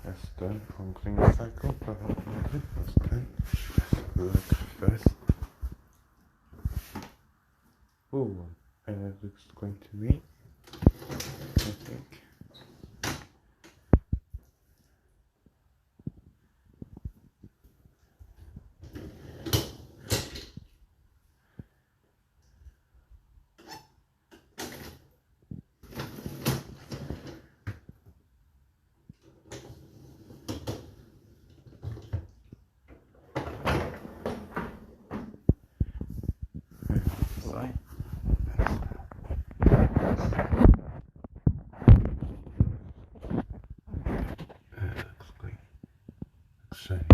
That's done on clean cycle, but that's done. Let's look first. Oh, and it looks going to me, I think. Right. Looks great. Looks shiny.